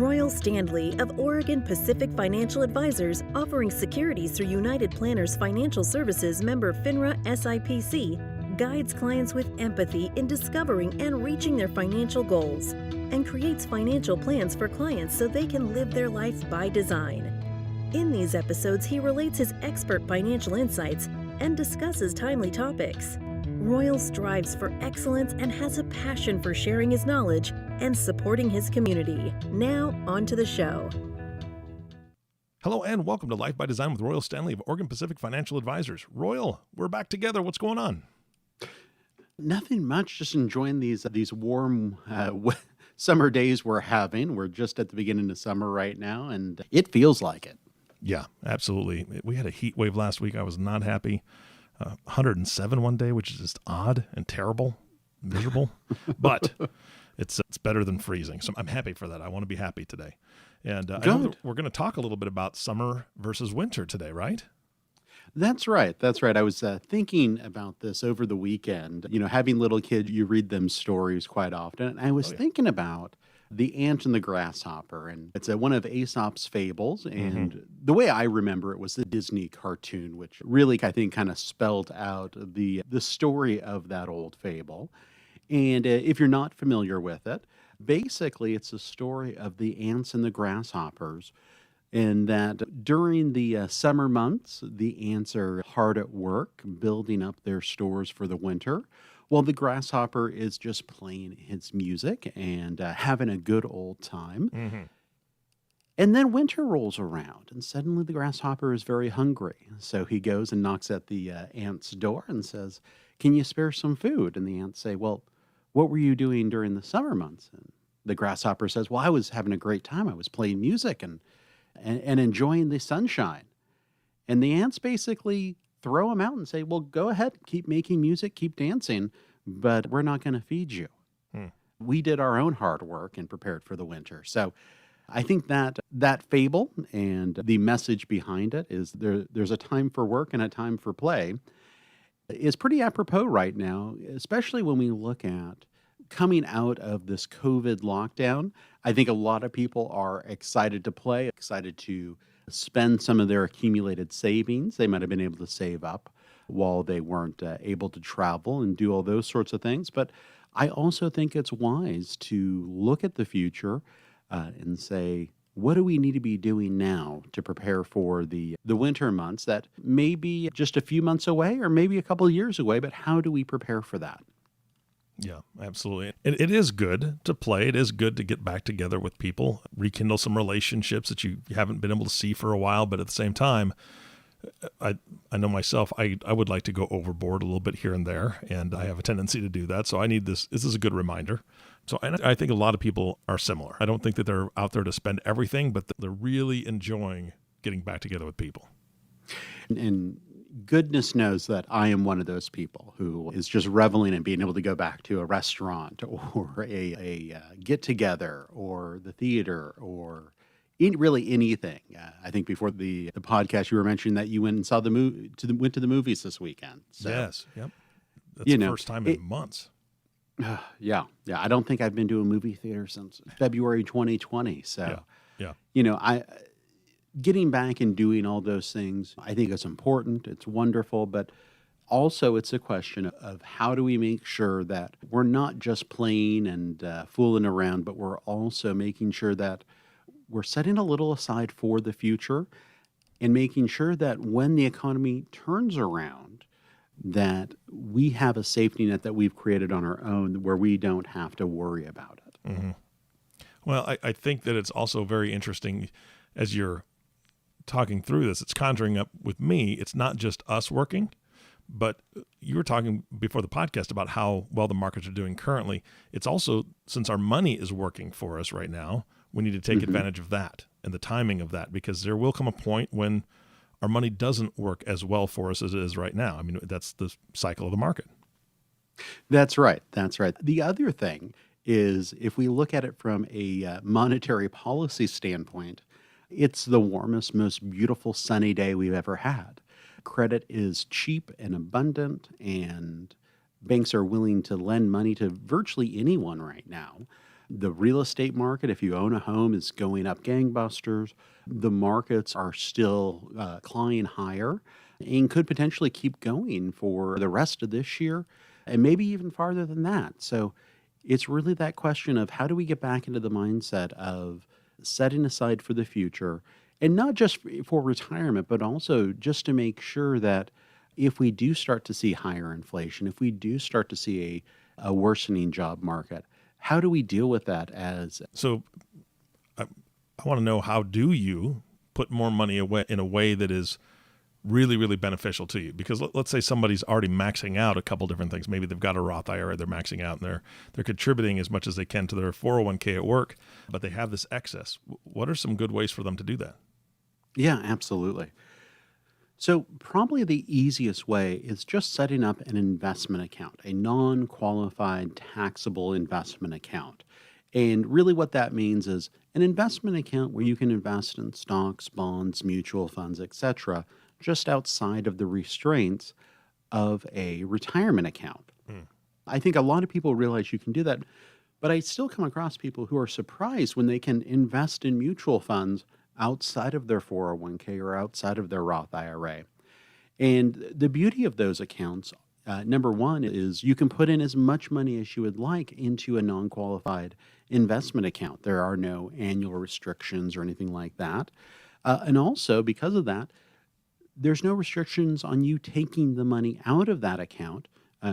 Royal Standley of Oregon Pacific Financial Advisors, offering securities through United Planners Financial Services member FINRA SIPC, guides clients with empathy in discovering and reaching their financial goals, and creates financial plans for clients so they can live their life by design. In these episodes, he relates his expert financial insights and discusses timely topics. Royal strives for excellence and has a passion for sharing his knowledge and supporting his community. Now, on to the show. Hello and welcome to Life by Design with Royal Standley of Oregon Pacific Financial Advisors. Royal, we're back together. What's going on? Nothing much, just enjoying these warm summer days we're having. We're just at the beginning of summer right now, and it feels like it. Yeah, absolutely. We had a heat wave last week. I was not happy. 107 one day, which is just odd and terrible, miserable, but it's better than freezing. So I'm happy for that. I want to be happy today. And I know that we're going to talk a little bit about summer versus winter today, right? That's right. That's right. I was thinking about this over the weekend. You know, having little kids, you read them stories quite often. And I was thinking about the ant and the grasshopper, and it's one of Aesop's fables. And the way I remember it was the Disney cartoon, which really, I think, kind of spelled out the story of that old fable. And if you're not familiar with it, basically it's a story of the ants and the grasshoppers, and that during the summer months, the ants are hard at work building up their stores for the winter, while the grasshopper is just playing his music and having a good old time. And then winter rolls around, and suddenly the grasshopper is very hungry. So he goes and knocks at the ant's door and says, "Can you spare some food?" And the ants say, "Well, what were you doing during the summer months?" And the grasshopper says, "Well, I was having a great time. I was playing music and enjoying the sunshine." And the ants basically throw him out and say, "Well, go ahead, keep making music, keep dancing, but we're not going to feed you. We did our own hard work and prepared for the winter." So I think that fable and the message behind it is there's a time for work and a time for play is pretty apropos right now, especially when we look at coming out of this COVID lockdown. I think a lot of people are excited to play, excited to spend some of their accumulated savings they might have been able to save up while they weren't able to travel and do all those sorts of things. But I also think it's wise to look at the future and say, what do we need to be doing now to prepare for the winter months that may be just a few months away or maybe a couple of years away, but how do we prepare for that? Yeah, absolutely. It is good to play. It is good to get back together with people, rekindle some relationships that you haven't been able to see for a while. But at the same time, I know myself, I would like to go overboard a little bit here and there, and I have a tendency to do that. So I need this. This is a good reminder. So I think a lot of people are similar. I don't think that they're out there to spend everything, but they're really enjoying getting back together with people. And goodness knows that I am one of those people who is just reveling in being able to go back to a restaurant or a get-together or the theater or really anything. I think before the podcast, you were mentioning that you went and saw went to the movies this weekend. So, yes, yep. That's the first time in months. Yeah. I don't think I've been to a movie theater since February 2020. So, yeah. Getting back and doing all those things, I think it's important. It's wonderful. But also it's a question of how do we make sure that we're not just playing and fooling around, but we're also making sure that we're setting a little aside for the future and making sure that when the economy turns around, that we have a safety net that we've created on our own where we don't have to worry about it. Well, I think that it's also very interesting as you're talking through this, it's conjuring up with me. It's not just us working, but you were talking before the podcast about how well the markets are doing currently. It's also, since our money is working for us right now, we need to take advantage of that and the timing of that, because there will come a point when our money doesn't work as well for us as it is right now. I mean, that's the cycle of the market. That's right. The other thing is, if we look at it from a monetary policy standpoint, it's the warmest, most beautiful sunny day we've ever had. Credit is cheap and abundant, and banks are willing to lend money to virtually anyone right now. The real estate market, if you own a home, is going up gangbusters. The markets are still climbing higher and could potentially keep going for the rest of this year and maybe even farther than that. So it's really that question of how do we get back into the mindset of setting aside for the future, and not just for retirement, but also just to make sure that if we do start to see higher inflation, if we do start to see a worsening job market, how do we deal with that as... So I want to know, how do you put more money away in a way that is really, really beneficial to you? Because let's say somebody's already maxing out a couple different things. Maybe they've got a Roth IRA, they're maxing out, and they're contributing as much as they can to their 401k at work, but they have this excess. What are some good ways for them to do that? Yeah, absolutely. So probably the easiest way is just setting up an investment account, a non-qualified taxable investment account. And really what that means is an investment account where you can invest in stocks, bonds, mutual funds, etc., just outside of the restraints of a retirement account. I think a lot of people realize you can do that, but I still come across people who are surprised when they can invest in mutual funds outside of their 401k or outside of their Roth IRA. And the beauty of those accounts, number one, is you can put in as much money as you would like into a non-qualified investment account. There are no annual restrictions or anything like that. And also, because of that, there's no restrictions on you taking the money out of that account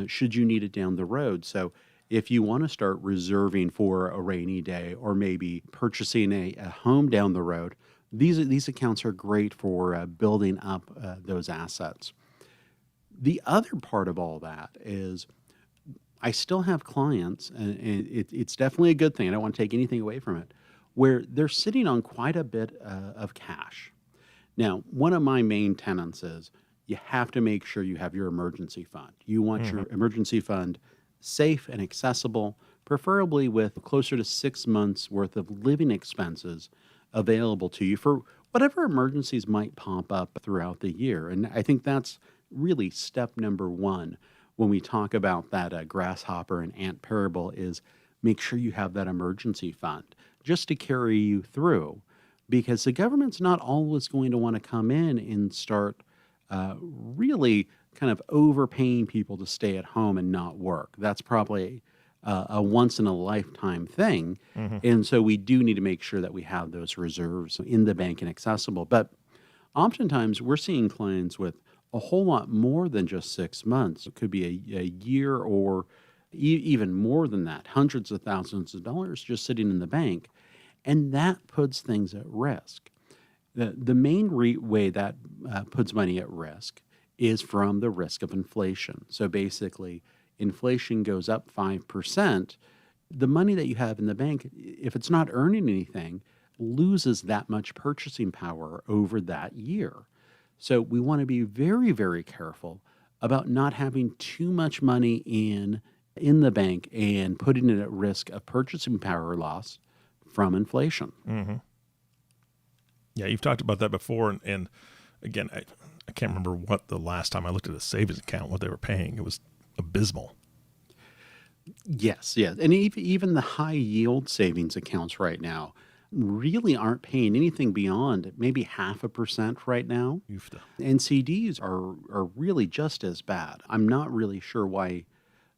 should you need it down the road. So if you want to start reserving for a rainy day or maybe purchasing a home down the road, these accounts are great for building up those assets. The other part of all that is I still have clients, and it's definitely a good thing. I don't want to take anything away from it, where they're sitting on quite a bit of cash. Now, one of my main tenets is you have to make sure you have your emergency fund. You want your emergency fund safe and accessible, preferably with closer to 6 months worth of living expenses available to you for whatever emergencies might pop up throughout the year. And I think that's really step number one when we talk about that grasshopper and ant parable, is make sure you have that emergency fund just to carry you through, because the government's not always going to want to come in and start really kind of overpaying people to stay at home and not work. That's probably a once-in-a-lifetime thing. And so we do need to make sure that we have those reserves in the bank and accessible. But oftentimes we're seeing clients with a whole lot more than just 6 months. It could be a year or even more than that, hundreds of thousands of dollars just sitting in the bank. And that puts things at risk. The main way that puts money at risk is from the risk of inflation. So basically, inflation goes up 5%, the money that you have in the bank, if it's not earning anything, loses that much purchasing power over that year. So we want to be very, very careful about not having too much money in the bank and putting it at risk of purchasing power loss from inflation. Yeah, you've talked about that before. And again, I can't remember what the last time I looked at a savings account, what they were paying. It was abysmal. Yes. And even the high yield savings accounts right now really aren't paying anything beyond maybe 0.5% right now. Oofta. And CDs are really just as bad. I'm not really sure why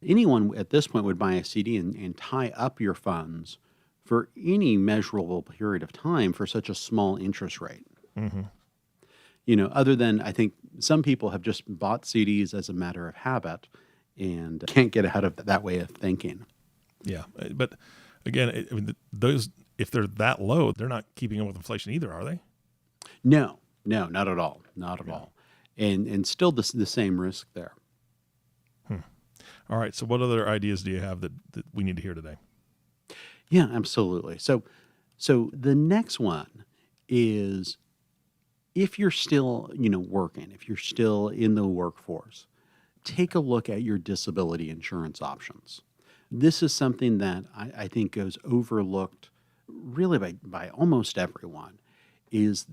anyone at this point would buy a CD and tie up your funds for any measurable period of time for such a small interest rate. Other than I think some people have just bought CDs as a matter of habit and can't get out of that way of thinking. Yeah. But again, those, if they're that low, they're not keeping up with inflation either, are they? No, not at all. Not at all. And still the same risk there. All right. So what other ideas do you have that we need to hear today? Yeah, absolutely. So the next one is, if you're still, working, if you're still in the workforce, take a look at your disability insurance options. This is something that I think goes overlooked really by almost everyone, is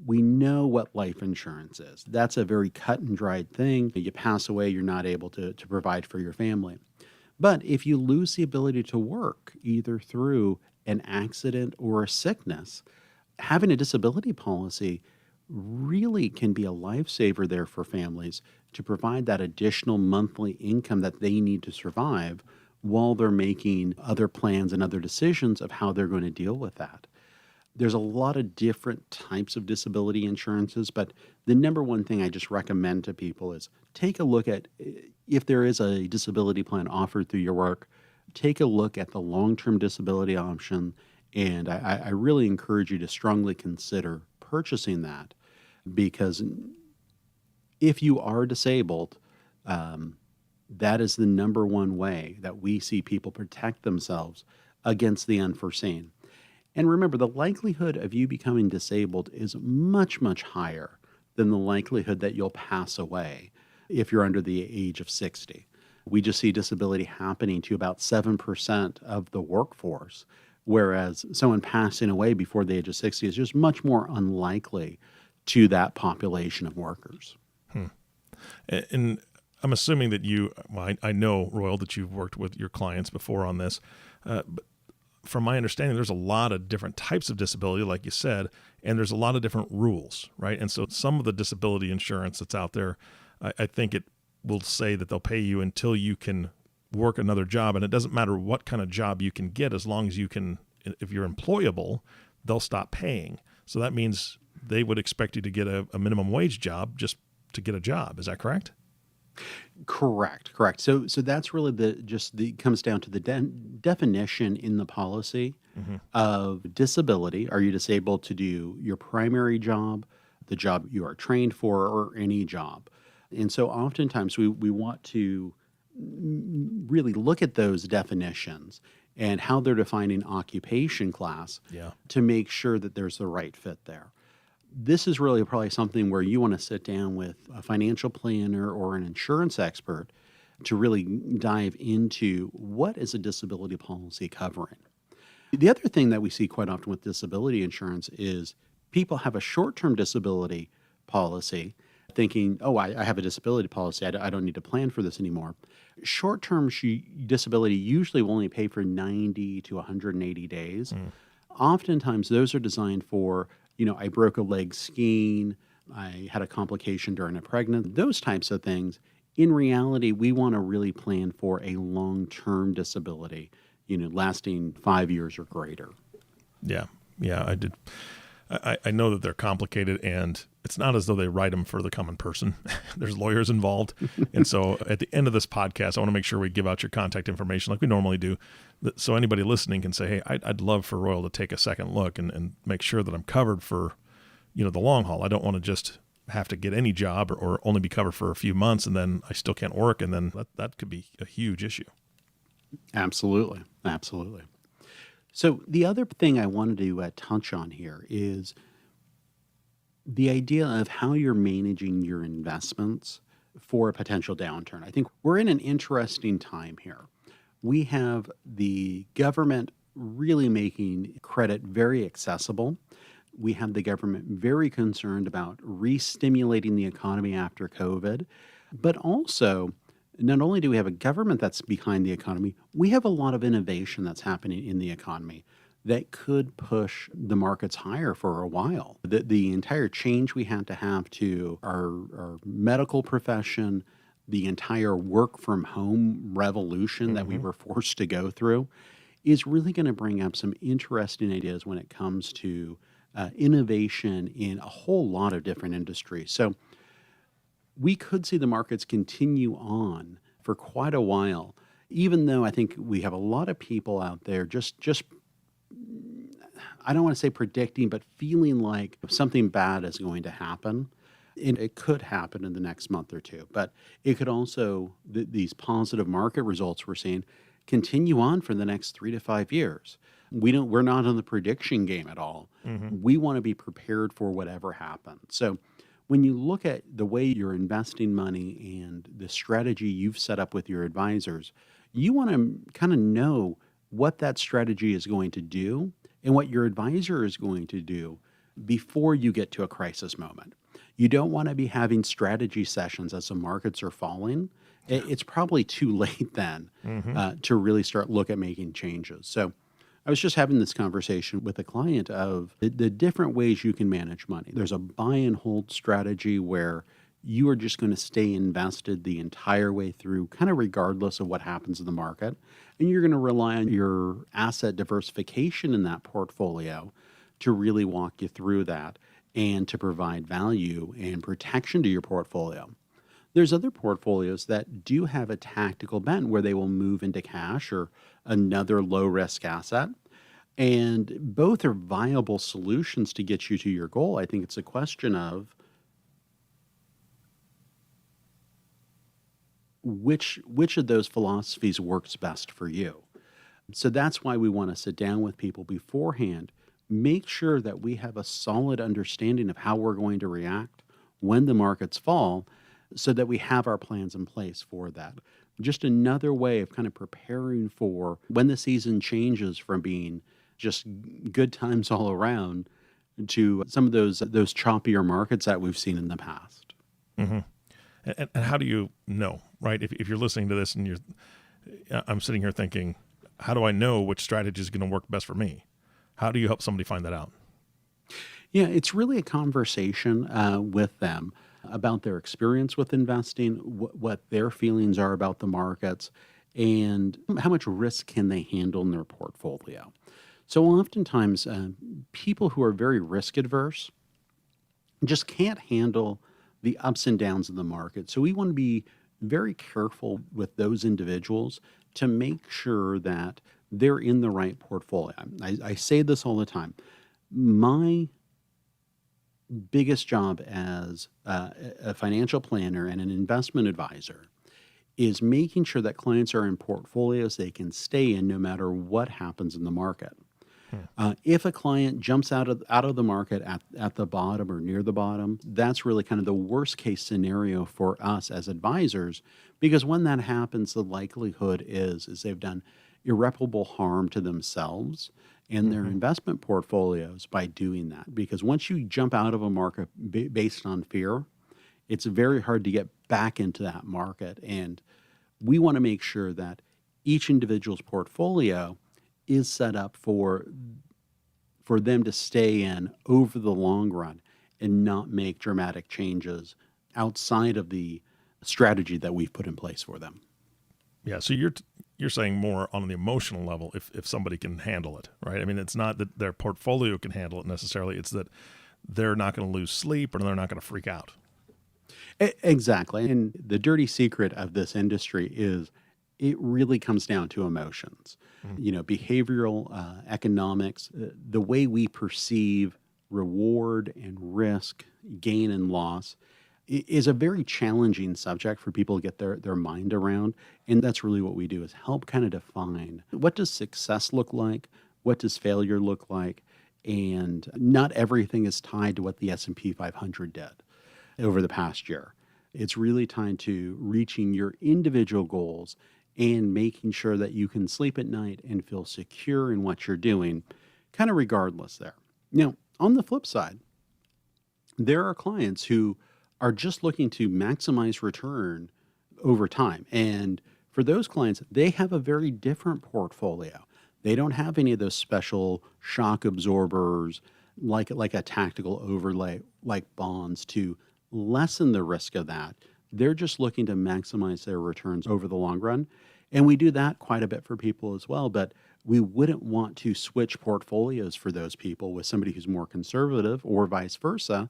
we know what life insurance is. That's a very cut and dried thing. You pass away, you're not able to provide for your family. But if you lose the ability to work, either through an accident or a sickness, having a disability policy really can be a lifesaver there for families to provide that additional monthly income that they need to survive while they're making other plans and other decisions of how they're going to deal with that. There's a lot of different types of disability insurances, but the number one thing I just recommend to people is take a look at if there is a disability plan offered through your work, take a look at the long-term disability option. And I really encourage you to strongly consider purchasing that, because if you are disabled, that is the number one way that we see people protect themselves against the unforeseen. And remember, the likelihood of you becoming disabled is much, much higher than the likelihood that you'll pass away if you're under the age of 60. We just see disability happening to about 7% of the workforce, whereas someone passing away before the age of 60 is just much more unlikely to that population of workers. And I'm assuming that I know, Royal, that you've worked with your clients before on this, but from my understanding, there's a lot of different types of disability, like you said, and there's a lot of different rules, right? And so some of the disability insurance that's out there, I think it will say that they'll pay you until you can work another job. And it doesn't matter what kind of job you can get, as long as you can, if you're employable, they'll stop paying. So that means they would expect you to get a minimum wage job just to get a job. Is that correct? Correct. So that's really comes down to the definition in the policy of disability. Are you disabled to do your primary job, the job you are trained for, or any job? And so oftentimes we want to really look at those definitions and how they're defining occupation class to make sure that there's the right fit there. This is really probably something where you want to sit down with a financial planner or an insurance expert to really dive into what is a disability policy covering. The other thing that we see quite often with disability insurance is people have a short-term disability policy thinking, oh, I have a disability policy. I don't need to plan for this anymore. Short-term disability usually will only pay for 90 to 180 days. Oftentimes, those are designed for, I broke a leg skiing, I had a complication during a pregnancy, those types of things. In reality, we want to really plan for a long-term disability, lasting 5 years or greater. Yeah, I did. I know that they're complicated, and it's not as though they write them for the common person. There's lawyers involved. And so at the end of this podcast, I want to make sure we give out your contact information like we normally do, so anybody listening can say, hey, I'd love for Royal to take a second look and make sure that I'm covered for, the long haul. I don't want to just have to get any job or only be covered for a few months and then I still can't work. And then that could be a huge issue. Absolutely. So the other thing I wanted to touch on here is the idea of how you're managing your investments for a potential downturn. I think we're in an interesting time here. We have the government really making credit very accessible. We have the government very concerned about re-stimulating the economy after COVID, but also not only do we have a government that's behind the economy, we have a lot of innovation that's happening in the economy that could push the markets higher for a while. The entire change we had to have to our medical profession, the entire work from home revolution that we were forced to go through is really going to bring up some interesting ideas when it comes to innovation in a whole lot of different industries. So we could see the markets continue on for quite a while, even though I think we have a lot of people out there just I don't want to say predicting, but feeling like something bad is going to happen. And it could happen in the next month or two, but it could also, these positive market results we're seeing continue on for the next 3 to 5 years. We're not in the prediction game at all. We want to be prepared for whatever happens. So when you look at the way you're investing money and the strategy you've set up with your advisors, you want to kind of know what that strategy is going to do and what your advisor is going to do before you get to a crisis moment. You don't want to be having strategy sessions as the markets are falling. It's probably too late then to really start look at making changes. So I was just having this conversation with a client of the different ways you can manage money. There's a buy and hold strategy where you are just going to stay invested the entire way through, kind of regardless of what happens in the market. And you're going to rely on your asset diversification in that portfolio to really walk you through that and to provide value and protection to your portfolio. There's other portfolios that do have a tactical bent where they will move into cash or another low risk asset. And both are viable solutions to get you to your goal. I think it's a question of which of those philosophies works best for you. So that's why we want to sit down with people beforehand, make sure that we have a solid understanding of how we're going to react when the markets fall, so that we have our plans in place for that. Just another way of kind of preparing for when the season changes from being just good times all around to some of those choppier markets that we've seen in the past. Mm-hmm. And how do you know, right? If you're listening to this and I'm sitting here thinking, how do I know which strategy is going to work best for me? How do you help somebody find that out? Yeah, it's really a conversation with them about their experience with investing, what their feelings are about the markets, and how much risk can they handle in their portfolio. So oftentimes, people who are very risk adverse just can't handle the ups and downs of the market. So we want to be very careful with those individuals to make sure that they're in the right portfolio. I say this all the time. My biggest job as a financial planner and an investment advisor is making sure that clients are in portfolios they can stay in no matter what happens in the market. If a client jumps out of the market at the bottom or near the bottom, that's really kind of the worst case scenario for us as advisors, because when that happens, the likelihood is they've done irreparable harm to themselves and their investment portfolios by doing that. Because once you jump out of a market based on fear, it's very hard to get back into that market. And we want to make sure that each individual's portfolio is set up for them to stay in over the long run and not make dramatic changes outside of the strategy that we've put in place for them. Yeah, so you're saying more on the emotional level if somebody can handle it, right? I mean, it's not that their portfolio can handle it necessarily. It's that they're not going to lose sleep or they're not going to freak out. Exactly. And the dirty secret of this industry is it really comes down to emotions. Behavioral economics, the way we perceive reward and risk, gain and loss, is a very challenging subject for people to get their mind around. And that's really what we do, is help kind of define what does success look like, what does failure look like, and not everything is tied to what the S&P 500 did over the past year. It's really tied to reaching your individual goals and making sure that you can sleep at night and feel secure in what you're doing, kind of regardless there. Now, on the flip side, there are clients who are just looking to maximize return over time. And for those clients, they have a very different portfolio. They don't have any of those special shock absorbers like a tactical overlay like bonds to lessen the risk of that. They're just looking to maximize their returns over the long run. And we do that quite a bit for people as well. But we wouldn't want to switch portfolios for those people with somebody who's more conservative or vice versa,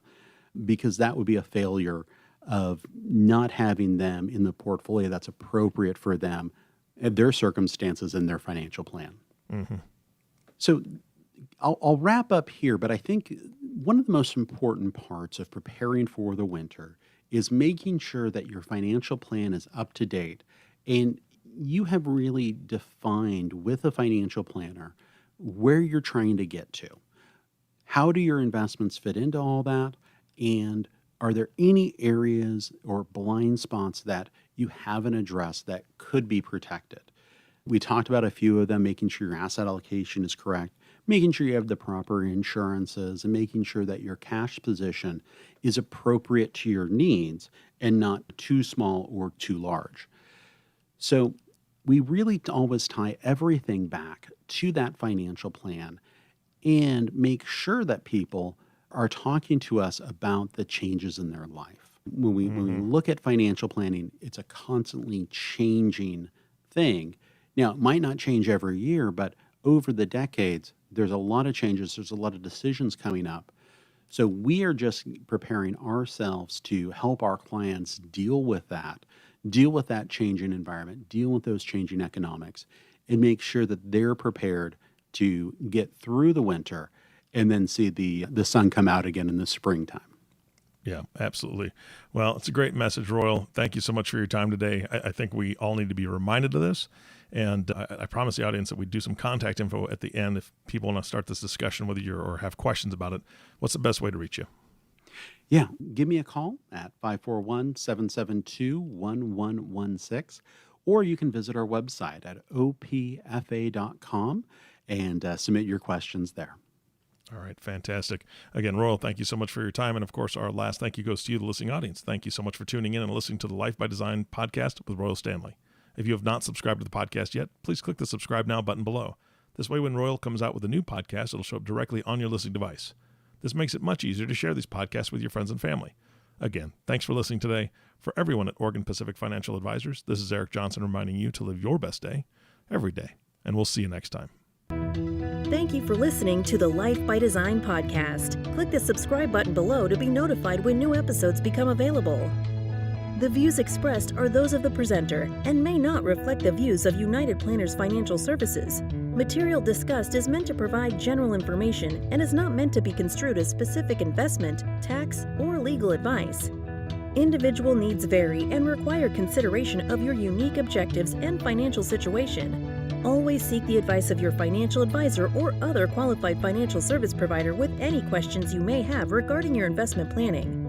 because that would be a failure of not having them in the portfolio that's appropriate for them and their circumstances and their financial plan. Mm-hmm. So I'll wrap up here, but I think one of the most important parts of preparing for the winter is making sure that your financial plan is up to date and you have really defined with a financial planner where you're trying to get to. How do your investments fit into all that? And are there any areas or blind spots that you haven't addressed that could be protected? We talked about a few of them, making sure your asset allocation is correct, making sure you have the proper insurances and making sure that your cash position is appropriate to your needs and not too small or too large. So we really always tie everything back to that financial plan and make sure that people are talking to us about the changes in their life. When we look at financial planning, it's a constantly changing thing. Now, it might not change every year, but over the decades, there's a lot of changes. There's a lot of decisions coming up. So we are just preparing ourselves to help our clients deal with that changing environment, deal with those changing economics, and make sure that they're prepared to get through the winter and then see the sun come out again in the springtime. Yeah, absolutely. Well, it's a great message, Royal. Thank you so much for your time today. I think we all need to be reminded of this. And I promise the audience that we do some contact info at the end if people want to start this discussion with you or have questions about it. What's the best way to reach you? Yeah, give me a call at 541-772-1116, or you can visit our website at opfa.com and submit your questions there. All right, fantastic. Again, Royal, thank you so much for your time. And of course, our last thank you goes to you, the listening audience. Thank you so much for tuning in and listening to the Life by Design podcast with Royal Standley. If you have not subscribed to the podcast yet, please click the subscribe now button below. This way, when Royal comes out with a new podcast, it'll show up directly on your listening device. This makes it much easier to share these podcasts with your friends and family. Again, thanks for listening today. For everyone at Oregon Pacific Financial Advisors, this is Eric Johnson reminding you to live your best day every day. And we'll see you next time. Thank you for listening to the Life by Design podcast. Click the subscribe button below to be notified when new episodes become available. The views expressed are those of the presenter and may not reflect the views of United Planners Financial Services. Material discussed is meant to provide general information and is not meant to be construed as specific investment, tax, or legal advice. Individual needs vary and require consideration of your unique objectives and financial situation. Always seek the advice of your financial advisor or other qualified financial service provider with any questions you may have regarding your investment planning.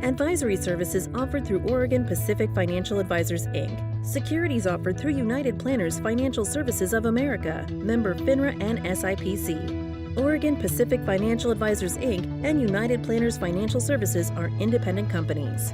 Advisory services offered through Oregon Pacific Financial Advisors, Inc. Securities offered through United Planners Financial Services of America, member FINRA and SIPC. Oregon Pacific Financial Advisors, Inc. and United Planners Financial Services are independent companies.